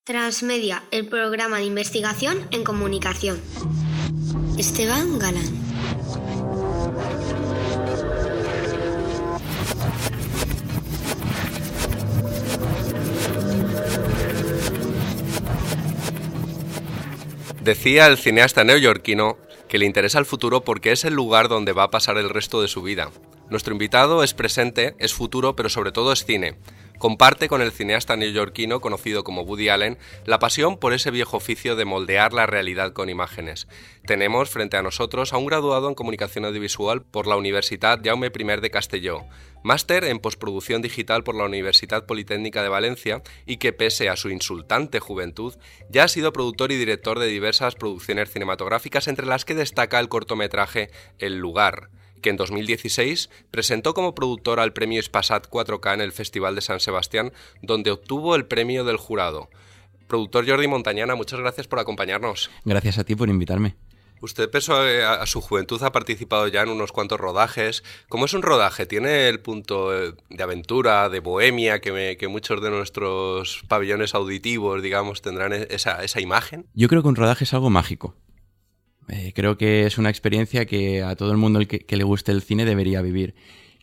Transmedia, el programa de investigación en comunicación. Esteban Galán. Decía el cineasta neoyorquino que le interesa el futuro porque es el lugar donde va a pasar el resto de su vida. Nuestro invitado es presente, es futuro, pero sobre todo es cine. Comparte con el cineasta neoyorquino conocido como Woody Allen la pasión por ese viejo oficio de moldear la realidad con imágenes. Tenemos frente a nosotros a un graduado en comunicación audiovisual por la Universitat Jaume I de Castelló, máster en postproducción digital por la Universitat Politécnica de Valencia y que pese a su insultante juventud ya ha sido productor y director de diversas producciones cinematográficas, entre las que destaca el cortometraje El lugar, que en 2016 presentó como productor al premio Spasat 4K en el Festival de San Sebastián, donde obtuvo el premio del jurado. Productor Jordi Montañana, muchas gracias por acompañarnos. Gracias a ti por invitarme. Usted, pese a su juventud, ha participado ya en unos cuantos rodajes. ¿Cómo es un rodaje? ¿Tiene el punto de aventura, de bohemia, que muchos de nuestros pabellones auditivos, digamos, tendrán esa imagen? Yo creo que un rodaje es algo mágico. Creo que es una experiencia que a todo el mundo que le guste el cine debería vivir.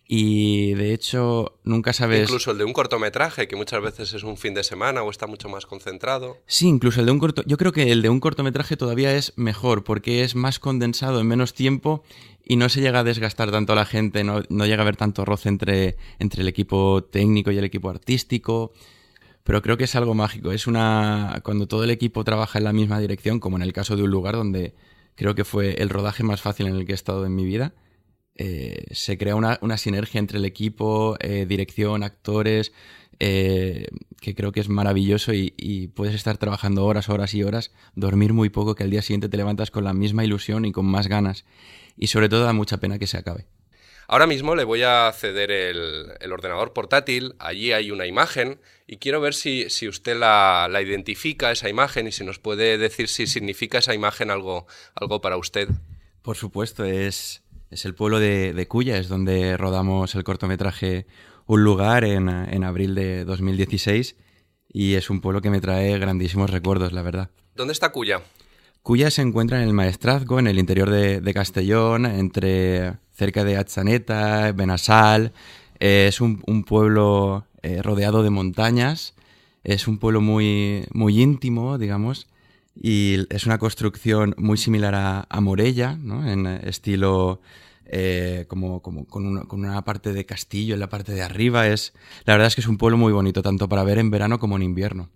Y de hecho, nunca sabes... Incluso el de un cortometraje, que muchas veces es un fin de semana o está mucho más concentrado. Sí, incluso el de un cortometraje. Yo creo que el de un cortometraje todavía es mejor, porque es más condensado en menos tiempo y no se llega a desgastar tanto a la gente, no llega a haber tanto roce entre el equipo técnico y el equipo artístico. Pero creo que es algo mágico. Cuando todo el equipo trabaja en la misma dirección, como en el caso de Un lugar, donde creo que fue el rodaje más fácil en el que he estado en mi vida. Se crea una sinergia entre el equipo, dirección, actores, que creo que es maravilloso y puedes estar trabajando horas y horas, dormir muy poco, que al día siguiente te levantas con la misma ilusión y con más ganas. Y sobre todo da mucha pena que se acabe. Ahora mismo le voy a ceder el ordenador portátil, allí hay una imagen y quiero ver si usted la identifica, esa imagen, y si nos puede decir si significa esa imagen algo para usted. Por supuesto, es el pueblo de Culla, es donde rodamos el cortometraje Un lugar en abril de 2016 y es un pueblo que me trae grandísimos recuerdos, la verdad. ¿Dónde está Culla? Culla se encuentra en el Maestrazgo, en el interior de Castellón, cerca de Atxaneta, Benassal. Es un pueblo rodeado de montañas, es un pueblo muy, muy íntimo, digamos, y es una construcción muy similar a Morella, ¿no? En estilo como con una parte de castillo en la parte de arriba. La verdad es que es un pueblo muy bonito, tanto para ver en verano como en invierno.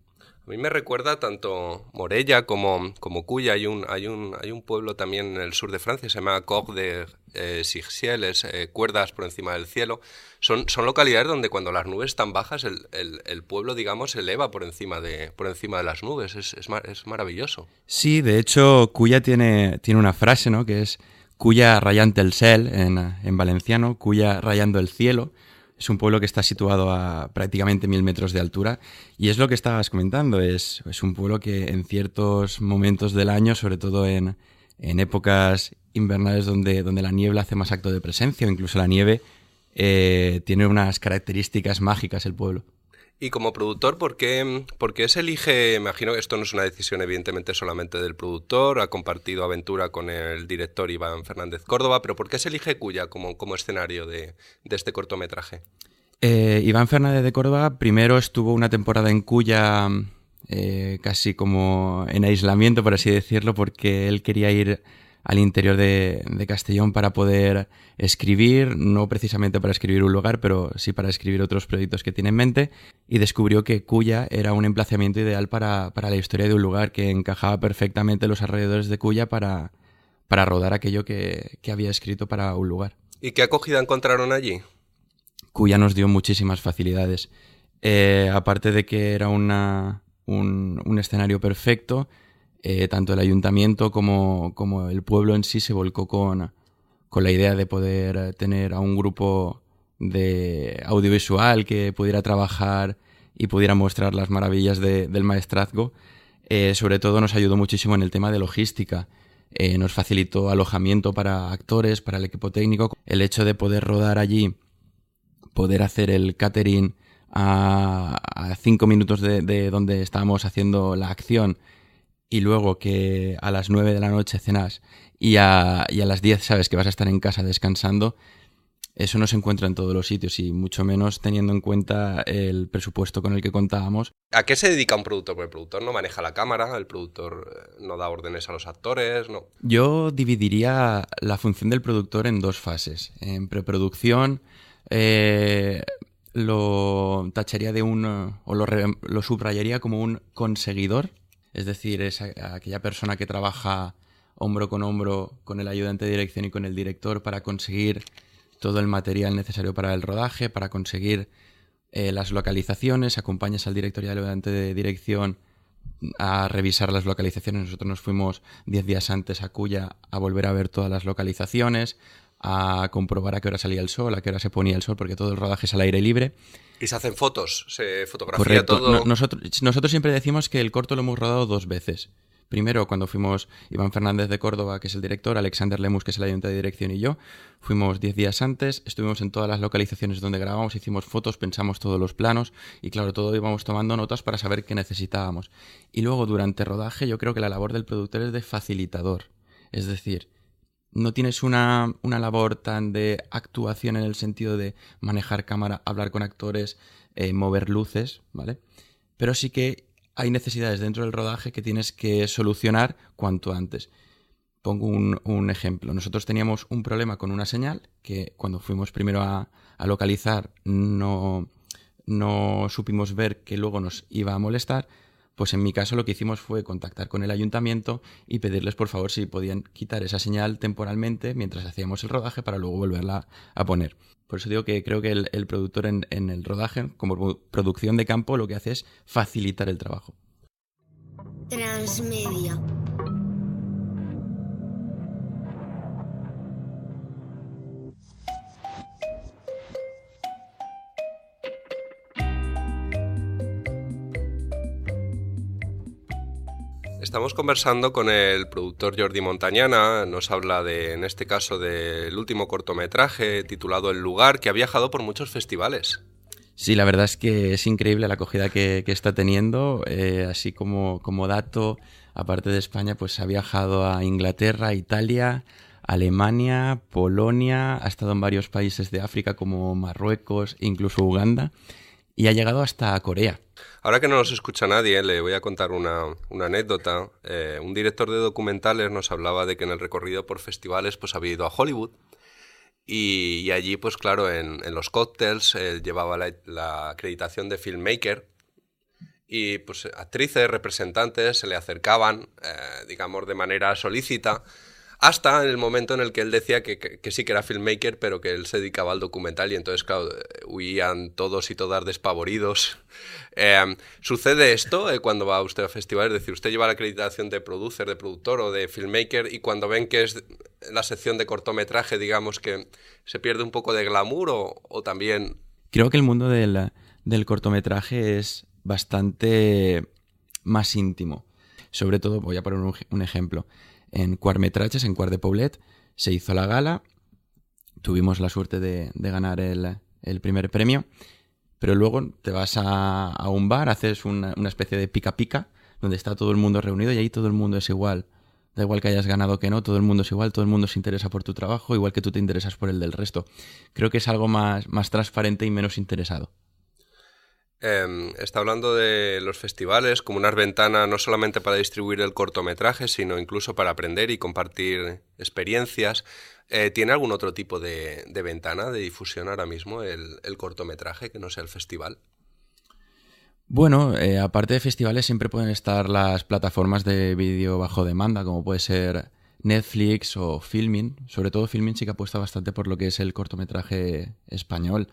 A mí me recuerda tanto Morella como Culla. Hay un pueblo también en el sur de Francia, se llama Cor de Sigciels, cuerdas por encima del cielo. Son localidades donde cuando las nubes están bajas, el pueblo, digamos, se eleva por encima de las nubes. Es maravilloso. Sí, de hecho, Culla tiene una frase, ¿no?, que es Culla rayante el cel, en valenciano, Culla rayando el cielo. Es un pueblo que está situado a prácticamente 1000 metros de altura y es lo que estabas comentando, es un pueblo que en ciertos momentos del año, sobre todo en épocas invernales donde la niebla hace más acto de presencia, o incluso la nieve, tiene unas características mágicas el pueblo. Y como productor, ¿por qué se elige? Me imagino que esto no es una decisión evidentemente solamente del productor, ha compartido aventura con el director Iván Fernández Córdoba, pero ¿por qué se elige Culla como escenario de este cortometraje? Iván Fernández de Córdoba primero estuvo una temporada en Culla casi como en aislamiento, por así decirlo, porque él quería ir al interior de Castellón para poder escribir, no precisamente para escribir Un lugar, pero sí para escribir otros proyectos que tiene en mente, y descubrió que Culla era un emplazamiento ideal para la historia de Un lugar, que encajaba perfectamente en los alrededores de Culla para rodar aquello que había escrito para Un lugar. ¿Y qué acogida encontraron allí? Culla nos dio muchísimas facilidades. Aparte de que era un escenario perfecto, tanto el ayuntamiento como el pueblo en sí se volcó con la idea de poder tener a un grupo de audiovisual que pudiera trabajar y pudiera mostrar las maravillas del Maestrazgo. Sobre todo nos ayudó muchísimo en el tema de logística. Nos facilitó alojamiento para actores, para el equipo técnico. El hecho de poder rodar allí, poder hacer el catering a 5 minutos de donde estábamos haciendo la acción, y luego que a las 9 de la noche cenas y a las 10 sabes que vas a estar en casa descansando, eso no se encuentra en todos los sitios, y mucho menos teniendo en cuenta el presupuesto con el que contábamos. ¿A qué se dedica un productor? Porque el productor no maneja la cámara, el productor no da órdenes a los actores, ¿no? Yo dividiría la función del productor en 2 fases. En preproducción lo tacharía de lo subrayaría como un conseguidor, es decir, es aquella persona que trabaja hombro con el ayudante de dirección y con el director para conseguir todo el material necesario para el rodaje, para conseguir las localizaciones. Acompañas al director y al ayudante de dirección a revisar las localizaciones. Nosotros nos fuimos 10 días antes a Cuya a volver a ver todas las localizaciones, a comprobar a qué hora salía el sol, a qué hora se ponía el sol, porque todo el rodaje es al aire libre. ¿Y se hacen fotos? ¿Se fotografía Correcto. todo? Nosotros siempre decimos que el corto lo hemos rodado 2 veces. Primero, cuando fuimos Iván Fernández de Córdoba, que es el director, Alexander Lemus, que es el ayudante de dirección, y yo, fuimos 10 días antes, estuvimos en todas las localizaciones donde grabamos, hicimos fotos, pensamos todos los planos, y claro, todo íbamos tomando notas para saber qué necesitábamos. Y luego, durante rodaje, yo creo que la labor del productor es de facilitador. Es decir, no tienes una labor tan de actuación en el sentido de manejar cámara, hablar con actores, mover luces, ¿vale? Pero sí que hay necesidades dentro del rodaje que tienes que solucionar cuanto antes. Pongo un ejemplo. Nosotros teníamos un problema con una señal que cuando fuimos primero a localizar no supimos ver que luego nos iba a molestar. Pues en mi caso lo que hicimos fue contactar con el ayuntamiento y pedirles por favor si podían quitar esa señal temporalmente mientras hacíamos el rodaje para luego volverla a poner. Por eso digo que creo que el productor en el rodaje, como producción de campo, lo que hace es facilitar el trabajo. Transmedia. Estamos conversando con el productor Jordi Montañana. Nos habla en este caso del último cortometraje titulado El lugar, que ha viajado por muchos festivales. Sí, la verdad es que es increíble la acogida que está teniendo. Así como dato, aparte de España, pues ha viajado a Inglaterra, Italia, Alemania, Polonia, ha estado en varios países de África como Marruecos, incluso Uganda, y ha llegado hasta Corea. Ahora que no nos escucha nadie, le voy a contar una anécdota. Un director de documentales nos hablaba de que en el recorrido por festivales pues había ido a Hollywood y allí, pues claro, en los cócteles llevaba la acreditación de filmmaker y pues actrices, representantes se le acercaban, digamos, de manera solícita, hasta en el momento en el que él decía que sí que era filmmaker, pero que él se dedicaba al documental y entonces, claro, huían todos y todas despavoridos. ¿Sucede esto cuando va usted a festivales? Es decir, usted lleva la acreditación de producer, de productor o de filmmaker y cuando ven que es la sección de cortometraje, digamos que se pierde un poco de glamour o también... Creo que el mundo del cortometraje es bastante más íntimo. Sobre todo, voy a poner un ejemplo. En Quart-Metrages, en Quart de Poblet, se hizo la gala, tuvimos la suerte de ganar el primer premio, pero luego te vas a un bar, haces una especie de pica-pica, donde está todo el mundo reunido y ahí todo el mundo es igual. Da igual que hayas ganado o que no, todo el mundo es igual, todo el mundo se interesa por tu trabajo, igual que tú te interesas por el del resto. Creo que es algo más transparente y menos interesado. Está hablando de los festivales como una ventana no solamente para distribuir el cortometraje, sino incluso para aprender y compartir experiencias. ¿Tiene algún otro tipo de ventana de difusión ahora mismo el cortometraje que no sea el festival? Bueno, aparte de festivales siempre pueden estar las plataformas de vídeo bajo demanda, como puede ser Netflix o Filmin. Sobre todo Filmin sí que apuesta bastante por lo que es el cortometraje español.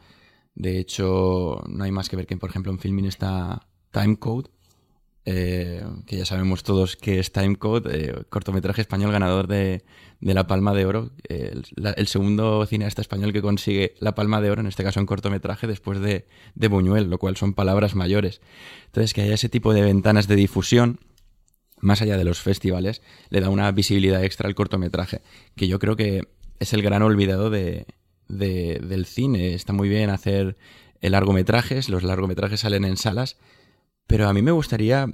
De hecho, no hay más que ver que, por ejemplo, en Filmin está Timecode, que ya sabemos todos que es Timecode, cortometraje español ganador de la Palma de Oro, el segundo cineasta español que consigue la Palma de Oro, en este caso en cortometraje, después de Buñuel, lo cual son palabras mayores. Entonces, que haya ese tipo de ventanas de difusión, más allá de los festivales, le da una visibilidad extra al cortometraje, que yo creo que es el gran olvidado del cine. Está muy bien hacer largometrajes, los largometrajes salen en salas, pero a mí me gustaría,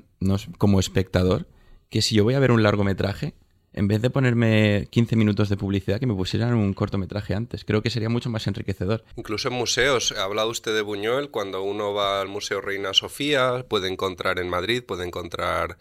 como espectador, que si yo voy a ver un largometraje, en vez de ponerme 15 minutos de publicidad, que me pusieran un cortometraje antes. Creo que sería mucho más enriquecedor. Incluso en museos, ha hablado usted de Buñuel, cuando uno va al Museo Reina Sofía, puede encontrar en Madrid, puede encontrar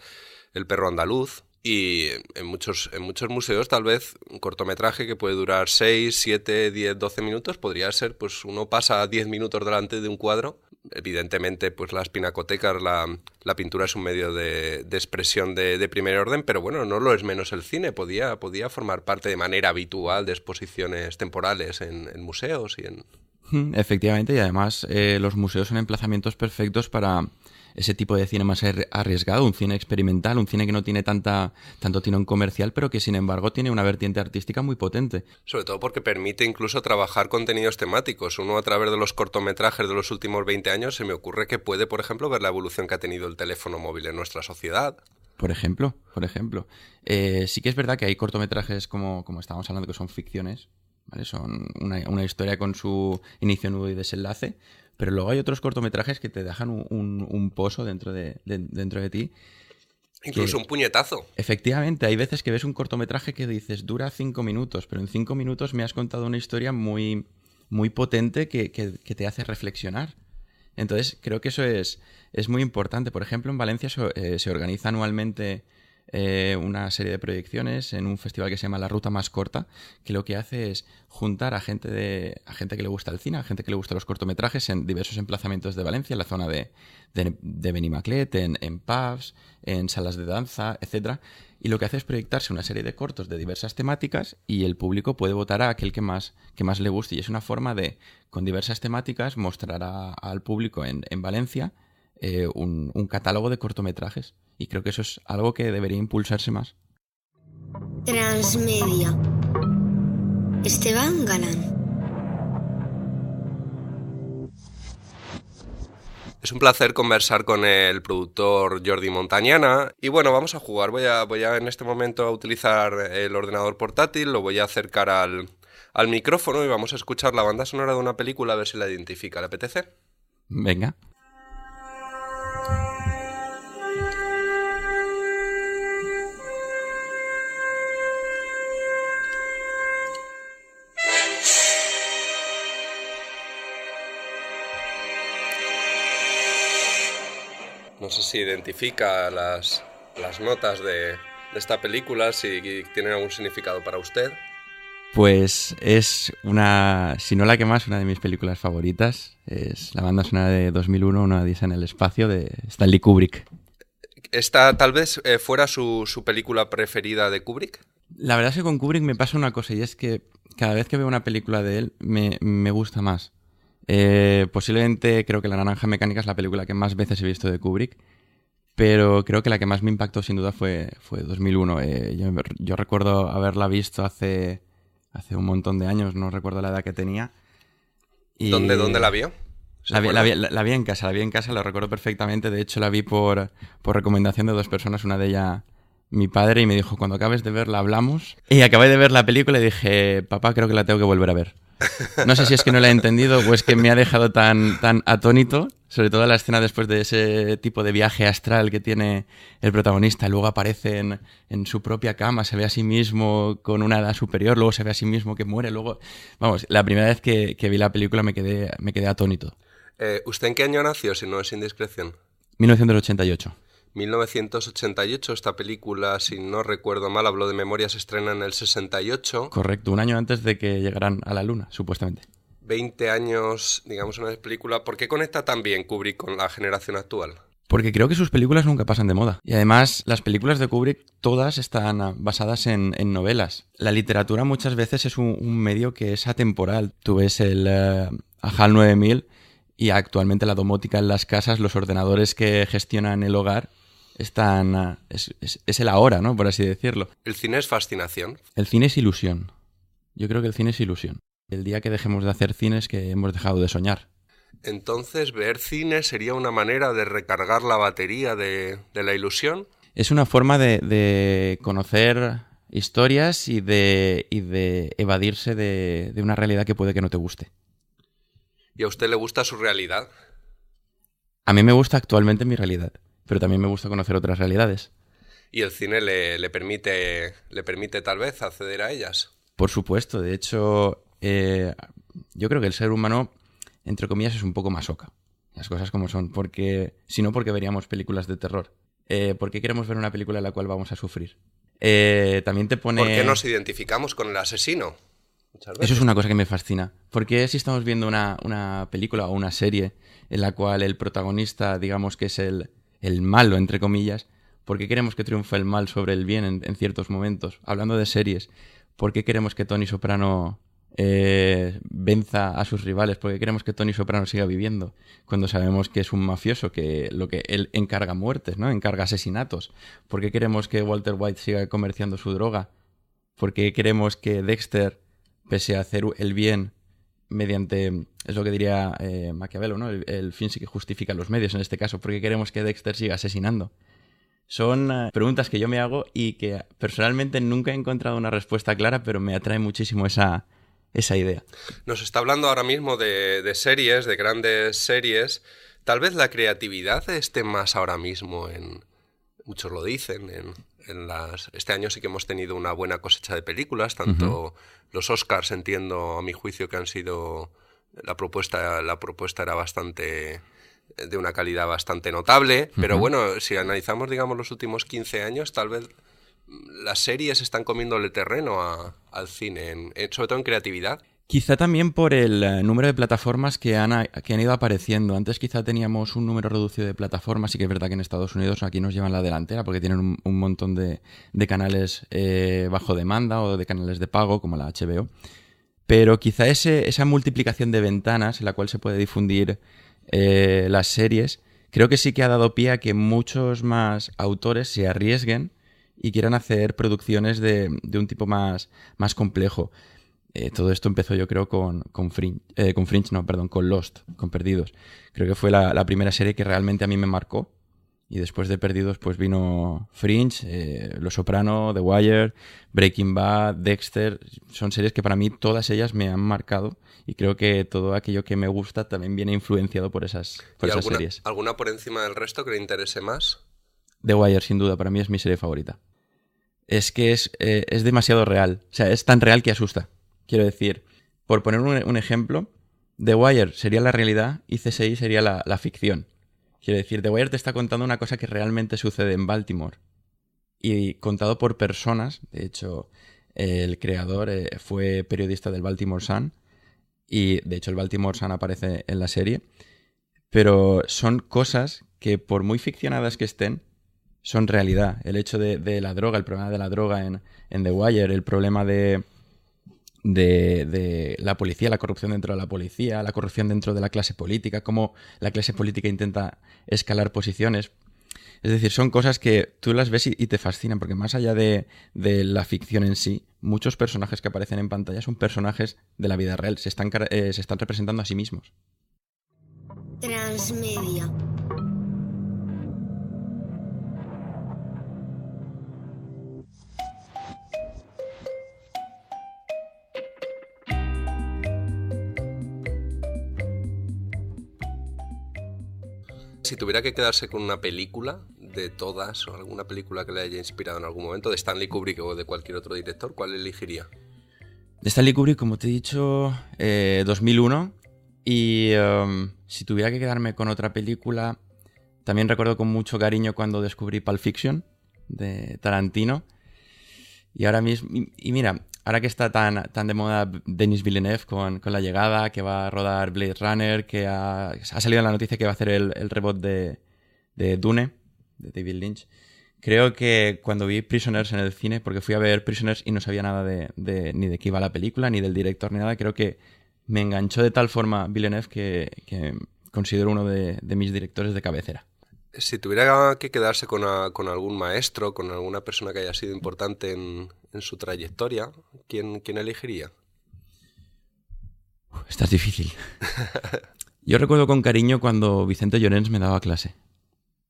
El perro andaluz. Y en muchos museos tal vez un cortometraje que puede durar 6, 7, 10, 12 minutos podría ser, pues uno pasa 10 minutos delante de un cuadro. Evidentemente, pues las pinacotecas, la pintura es un medio de expresión de primer orden, pero bueno, no lo es menos el cine. Podía formar parte de manera habitual de exposiciones temporales en museos y en... Efectivamente, y además los museos son emplazamientos perfectos para ese tipo de cine más arriesgado, un cine experimental, un cine que no tiene tanto tirón comercial, pero que sin embargo tiene una vertiente artística muy potente. Sobre todo porque permite incluso trabajar contenidos temáticos. Uno, a través de los cortometrajes de los últimos 20 años, se me ocurre que puede, por ejemplo, ver la evolución que ha tenido el teléfono móvil en nuestra sociedad. Por ejemplo. Sí que es verdad que hay cortometrajes, como estábamos hablando, que son ficciones, ¿vale? Son una historia con su inicio, nudo y desenlace, pero luego hay otros cortometrajes que te dejan un pozo dentro de ti. Incluso un puñetazo. Efectivamente, hay veces que ves un cortometraje que dices, dura 5 minutos, pero en 5 minutos me has contado una historia muy, muy potente que te hace reflexionar. Entonces, creo que eso es muy importante. Por ejemplo, en Valencia se organiza anualmente una serie de proyecciones en un festival que se llama La Ruta Más Corta, que lo que hace es juntar a gente que le gusta el cine, a gente que le gusta los cortometrajes en diversos emplazamientos de Valencia, en la zona de Benimaclet, en pubs, en salas de danza, etcétera. Y lo que hace es proyectarse una serie de cortos de diversas temáticas y el público puede votar a aquel que más le guste. Y es una forma de, con diversas temáticas, mostrar al público en Valencia un catálogo de cortometrajes. Y creo que eso es algo que debería impulsarse más. Transmedia. Esteban Galán. Es un placer conversar con el productor Jordi Montañana. Y bueno, vamos a jugar. Voy a en este momento a utilizar el ordenador portátil, lo voy a acercar al micrófono y vamos a escuchar la banda sonora de una película a ver si la identifica. ¿Le apetece? Venga. No sé si identifica las notas de esta película, si tienen algún significado para usted. Pues es si no la que más, una de mis películas favoritas. Es la banda sonora de 2001, Una odisea en el espacio, de Stanley Kubrick. ¿Esta tal vez fuera su película preferida de Kubrick? La verdad es que con Kubrick me pasa una cosa, y es que cada vez que veo una película de él me gusta más. Posiblemente creo que La naranja mecánica es la película que más veces he visto de Kubrick, pero creo que la que más me impactó sin duda fue 2001. Yo recuerdo haberla visto hace un montón de años, no recuerdo la edad que tenía. Y ¿Dónde la vio? La vi en casa, lo recuerdo perfectamente. De hecho, la vi por recomendación de dos personas, una de ellas mi padre, y me dijo, cuando acabes de verla hablamos. Y acabé de ver la película y dije, papá, creo que la tengo que volver a ver. No sé si es que no la he entendido o es que me ha dejado tan atónito, sobre todo la escena después de ese tipo de viaje astral que tiene el protagonista. Luego aparece en su propia cama, se ve a sí mismo con una edad superior, luego se ve a sí mismo que muere. Luego, vamos, la primera vez que vi la película me quedé atónito. ¿Usted en qué año nació, si no es indiscreción? 1988. 1988, esta película, si no recuerdo mal, hablo de memoria, se estrena en el 68. Correcto, un año antes de que llegaran a la Luna, supuestamente. 20 años, digamos, una película. ¿Por qué conecta tan bien Kubrick con la generación actual? Porque creo que sus películas nunca pasan de moda. Y además, las películas de Kubrick todas están basadas en novelas. La literatura muchas veces es un medio que es atemporal. Tú ves el HAL 9000 y actualmente la domótica en las casas, los ordenadores que gestionan el hogar, es el ahora, ¿no? Por así decirlo. ¿El cine es fascinación? El cine es ilusión. Yo creo que el cine es ilusión. El día que dejemos de hacer cine es que hemos dejado de soñar. Entonces, ver cine sería una manera de recargar la batería de la ilusión. Es una forma de conocer historias y de evadirse de una realidad que puede que no te guste. ¿Y a usted le gusta su realidad? A mí me gusta actualmente mi realidad, pero también me gusta conocer otras realidades. ¿Y el cine le permite tal vez acceder a ellas? Por supuesto, de hecho, yo creo que el ser humano, entre comillas, es un poco masoca. Las cosas como son, porque si no, porque veríamos películas de terror. ¿Por qué queremos ver una película en la cual vamos a sufrir? También te pone... ¿Por qué nos identificamos con el asesino? Muchas veces. Eso es una cosa que me fascina. Porque si estamos viendo una película o una serie en la cual el protagonista, digamos que es el malo, entre comillas, ¿por qué queremos que triunfe el mal sobre el bien en ciertos momentos? Hablando de series, ¿por qué queremos que Tony Soprano venza a sus rivales? ¿Por qué queremos que Tony Soprano siga viviendo? Cuando sabemos que es un mafioso, que lo que él encarga muertes, ¿no? Encarga asesinatos. ¿Por qué queremos que Walter White siga comerciando su droga? ¿Por qué queremos que Dexter, pese a hacer el bien mediante, es lo que diría Maquiavelo, ¿no? El fin sí que justifica los medios en este caso. ¿Por qué queremos que Dexter siga asesinando? Son preguntas que yo me hago y que personalmente nunca he encontrado una respuesta clara, pero me atrae muchísimo esa idea. Nos está hablando ahora mismo de series, de grandes series. Tal vez la creatividad esté más ahora mismo muchos lo dicen, este año sí que hemos tenido una buena cosecha de películas, tanto los Oscars, entiendo, a mi juicio, que han sido... La propuesta era bastante... de una calidad bastante notable, pero bueno, si analizamos, digamos, los últimos 15 años, tal vez las series están comiéndole terreno al cine, sobre todo en creatividad. Quizá también por el número de plataformas que han ido apareciendo. Antes quizá teníamos un número reducido de plataformas, sí que es verdad que en Estados Unidos aquí nos llevan la delantera porque tienen un montón de canales bajo demanda o de canales de pago, como la HBO. Pero quizá esa multiplicación de ventanas en la cual se puede difundir las series, creo que sí que ha dado pie a que muchos más autores se arriesguen y quieran hacer producciones de un tipo más complejo. Todo esto empezó, yo creo, con Lost, con Perdidos. Creo que fue la primera serie que realmente a mí me marcó. Y después de Perdidos, pues vino Fringe, Los Soprano, The Wire, Breaking Bad, Dexter. Son series que para mí todas ellas me han marcado. Y creo que todo aquello que me gusta también viene influenciado por esas series. ¿Alguna por encima del resto que le interese más? The Wire, sin duda, para mí es mi serie favorita. Es que es demasiado real. O sea, es tan real que asusta. Quiero decir, por poner un ejemplo, The Wire sería la realidad y CSI sería la ficción. Quiero decir, The Wire te está contando una cosa que realmente sucede en Baltimore y contado por personas. De hecho, el creador fue periodista del Baltimore Sun y, de hecho, el Baltimore Sun aparece en la serie. Pero son cosas que, por muy ficcionadas que estén, son realidad. El hecho de la droga, el problema de la droga en The Wire, el problema de la policía, la corrupción dentro de la policía, la corrupción dentro de la clase política, cómo la clase política intenta escalar posiciones. Es decir, son cosas que tú las ves y te fascinan, porque más allá de la ficción en sí, muchos personajes que aparecen en pantalla son personajes de la vida real, se están representando a sí mismos. Transmedia. Si tuviera que quedarse con una película de todas, o alguna película que le haya inspirado en algún momento, de Stanley Kubrick o de cualquier otro director, ¿cuál elegiría? De Stanley Kubrick, como te he dicho, 2001. Y si tuviera que quedarme con otra película, también recuerdo con mucho cariño cuando descubrí Pulp Fiction, de Tarantino. Y ahora mismo, y mira, ahora que está tan de moda Denis Villeneuve con La Llegada, que va a rodar Blade Runner, que ha salido en la noticia que va a hacer el reboot de Dune, de David Lynch. Creo que cuando vi Prisoners en el cine, porque fui a ver Prisoners y no sabía nada ni de qué iba la película, ni del director, ni nada, creo que me enganchó de tal forma Villeneuve que considero uno de mis directores de cabecera. Si tuviera que quedarse con algún maestro, con alguna persona que haya sido importante en su trayectoria, ¿quién elegiría? Esta es difícil. Yo recuerdo con cariño cuando Vicente Llorens me daba clase.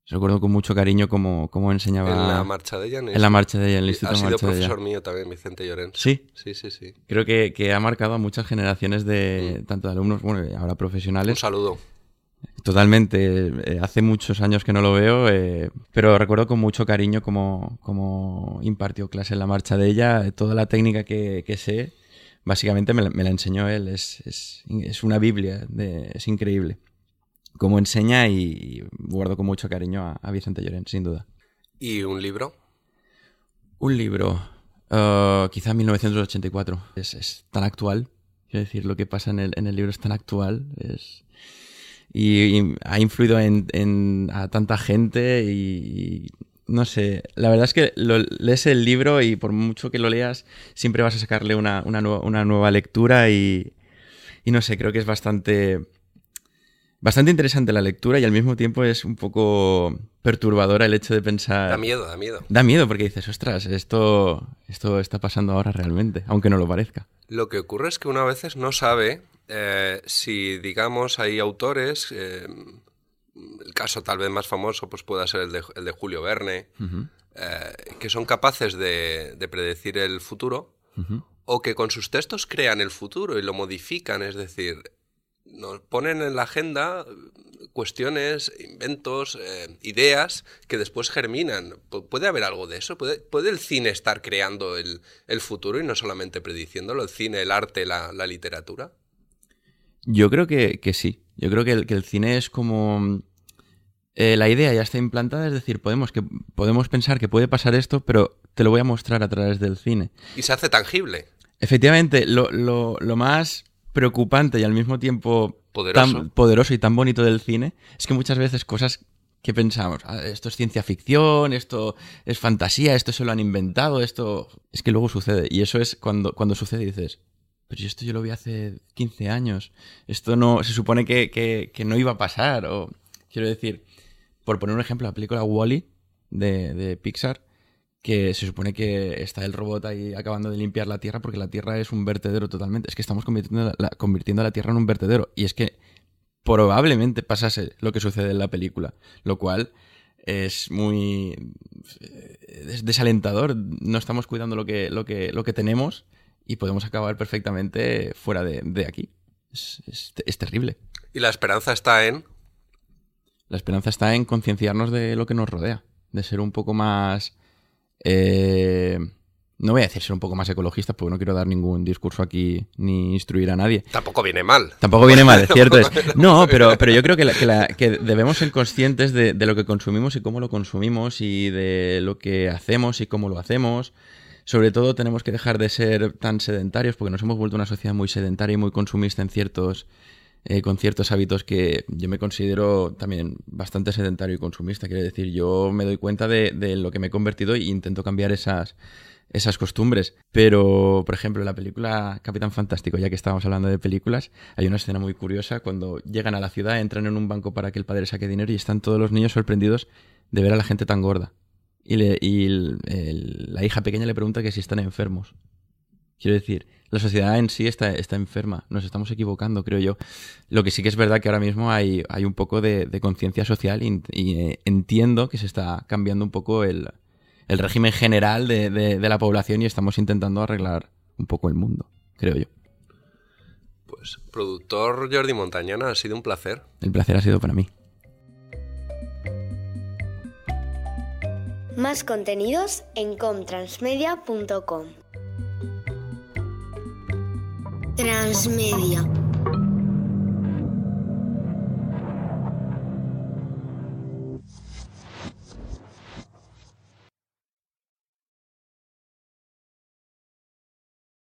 Recuerdo con mucho cariño cómo enseñaba... En la Marcha de ella. En la Marcha de ella, en el Instituto Marcha de ella. Ha sido profesor mío mío también, Vicente Llorens. ¿Sí? Sí. Creo que ha marcado a muchas generaciones de tanto de alumnos, bueno, ahora profesionales. Un saludo. Totalmente. Hace muchos años que no lo veo, pero recuerdo con mucho cariño cómo impartió clase en la Marcha de ella. Toda la técnica que sé, básicamente me la enseñó él. Es una Biblia, es increíble. Cómo enseña y guardo con mucho cariño a Vicente Llorens, sin duda. ¿Y un libro? Un libro, quizá 1984. Es tan actual, quiero decir, lo que pasa en el libro es tan actual. Y ha influido a tanta gente y no sé, la verdad es que lees el libro y por mucho que lo leas siempre vas a sacarle una nueva lectura y no sé, creo que es bastante interesante la lectura y al mismo tiempo es un poco perturbadora el hecho de pensar... Da miedo. Da miedo porque dices, ostras, esto está pasando ahora realmente, aunque no lo parezca. Lo que ocurre es que uno a veces no sabe si, digamos, hay autores... el caso tal vez más famoso pues pueda ser el de Julio Verne, Uh-huh. Que son capaces de predecir el futuro, Uh-huh. o que con sus textos crean el futuro y lo modifican, es decir... Nos ponen en la agenda cuestiones, inventos, ideas que después germinan. ¿Puede haber algo de eso? ¿Puede el cine estar creando el futuro y no solamente prediciéndolo? ¿El cine, el arte, la literatura? Yo creo que sí. Yo creo que el cine es como... la idea ya está implantada, es decir, podemos pensar que puede pasar esto, pero te lo voy a mostrar a través del cine. Y se hace tangible. Efectivamente, lo más... preocupante y al mismo tiempo tan poderoso y tan bonito del cine es que muchas veces cosas que pensamos, esto es ciencia ficción, esto es fantasía, esto se lo han inventado, esto es que luego sucede y eso es cuando sucede y dices, pero si esto yo lo vi hace 15 años, esto no se supone que no iba a pasar, o quiero decir, por poner un ejemplo, la película Wall-E de Pixar, que se supone que está el robot ahí acabando de limpiar la Tierra porque la Tierra es un vertedero totalmente. Es que estamos convirtiendo a la Tierra en un vertedero. Y es que probablemente pasase lo que sucede en la película. Lo cual es muy desalentador. No estamos cuidando lo que tenemos y podemos acabar perfectamente fuera de aquí. Es terrible. ¿Y la esperanza está en...? La esperanza está en concienciarnos de lo que nos rodea. De ser un poco más... no voy a decir ser un poco más ecologista porque no quiero dar ningún discurso aquí ni instruir a nadie. Tampoco viene mal. Tampoco viene mal, es cierto. No, pero yo creo que debemos ser conscientes de lo que consumimos y cómo lo consumimos y de lo que hacemos y cómo lo hacemos. Sobre todo tenemos que dejar de ser tan sedentarios porque nos hemos vuelto una sociedad muy sedentaria y muy consumista con ciertos hábitos que yo me considero también bastante sedentario y consumista. Quiero decir, yo me doy cuenta de lo que me he convertido e intento cambiar esas costumbres. Pero, por ejemplo, en la película Capitán Fantástico, ya que estábamos hablando de películas, hay una escena muy curiosa cuando llegan a la ciudad, entran en un banco para que el padre saque dinero y están todos los niños sorprendidos de ver a la gente tan gorda. Y la hija pequeña le pregunta que si están enfermos. Quiero decir, la sociedad en sí está enferma. Nos estamos equivocando, creo yo. Lo que sí que es verdad que ahora mismo hay un poco de conciencia social y entiendo que se está cambiando un poco el régimen general de la población y estamos intentando arreglar un poco el mundo, creo yo. Pues, productor Jordi Montañana, ha sido un placer. El placer ha sido para mí. Más contenidos en comtransmedia.com. Transmedia.